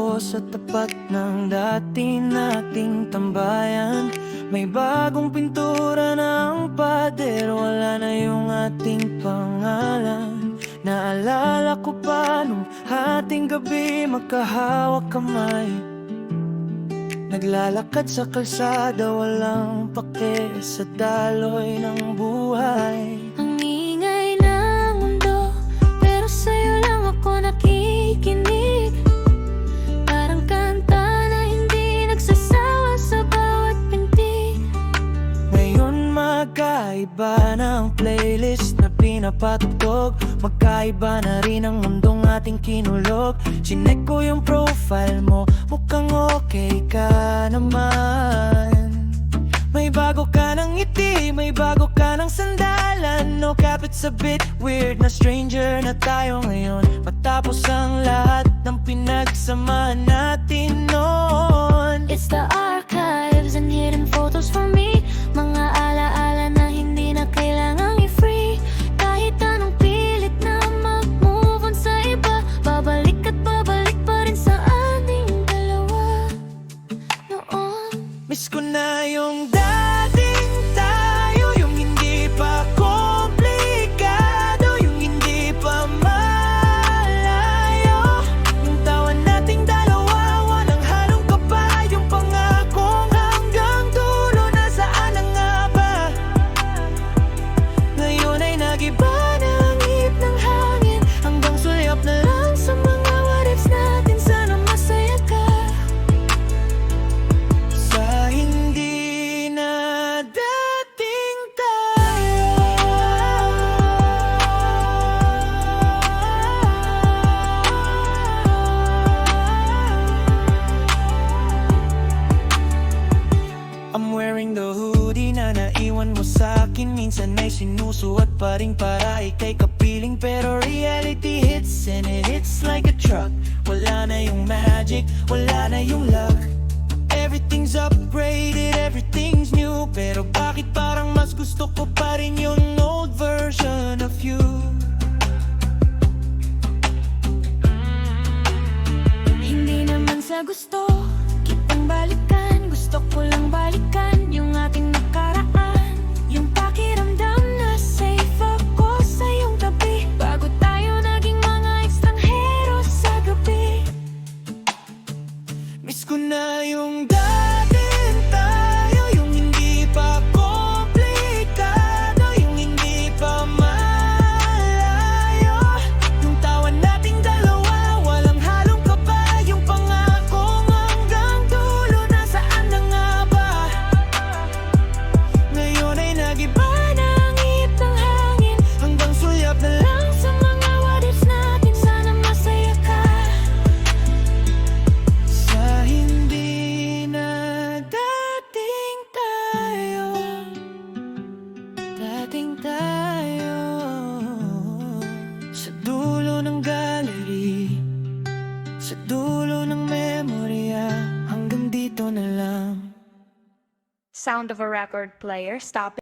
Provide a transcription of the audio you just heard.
ako sa tapat ng dati nating tambayan. May bagong pintura ng pader, wala na yung ating pangalan. Naalala ko pa nung hating gabi magkahawak kamay, naglalakad sa kalsada, walang pake sa daloy ng buhay. Ang ingay ng mundo, pero sa'yo lang ako nakikinig. Parang kanta na hindi nagsasawa sa bawat pintig. Ngayon magkaiba ng playlist na pinapatugtog, magkaiba na rin ang mundong ating kinulog. Chinek ko yung profile mo, mukhang okay ka naman. May bago ka ng ngiti, may bago ka ng sandalan. No cap, it's a bit weird na stranger na tayo ngayon, matapos ang lahat ng pinagsamahan natin noon. It's the archives and hidden photos for me. Mga alaala na hindi na kailangang i-free. Kahit anong pilit na mag-move on sa iba, babalik at babalik pa rin sa ating dalawa noon. Miss ko na yung dating tayo, yung hindi pa komplikado, yung hindi pa malayo. Yung tawa nating dalawa, walang halong kapa. Yung pangakong hanggang dulo, nasaan na nga ba? Ngayon ay nag-iba na ang ihip ng hangin, hanggang sulyap na lang sa mga what ifs natin. Sana masaya ka sa hindi na dating tayo. I'm wearing the hoodie na naiwan mo sa'kin. Minsan ay sinusuot pa rin para ikay kapiling, pero reality hits and it hits like a truck. Wala na yung magic, wala na yung luck. Everything's upgraded, everything's new, pero bakit parang mas gusto ko pa rin yung old version of you? Hindi naman sa gusto kitang balikan, gusto ko lang balikan yung ating nakaraan. Yung pakiramdam na safe ako sa iyong tabi, bago tayo naging mga ekstranghero sa gabi. Miss ko na yung dating tayo, yung hindi pa komplikado, yung hindi pa malayo. Yung tawa nating dalawa, walang halong kaba. Yung pangakong hanggang dulo, nasaan na nga ba? Ngayon ay nag-iba na ang ihip ng hangin, hanggang sulyap na lang Sa mga what ifs natin, sana masaya ka sa hindi na dating tayo. Dating tayo sa dulo ng gallery, sa dulo ng memorya, hanggang dito na lang. Sound of a record player. Stop it.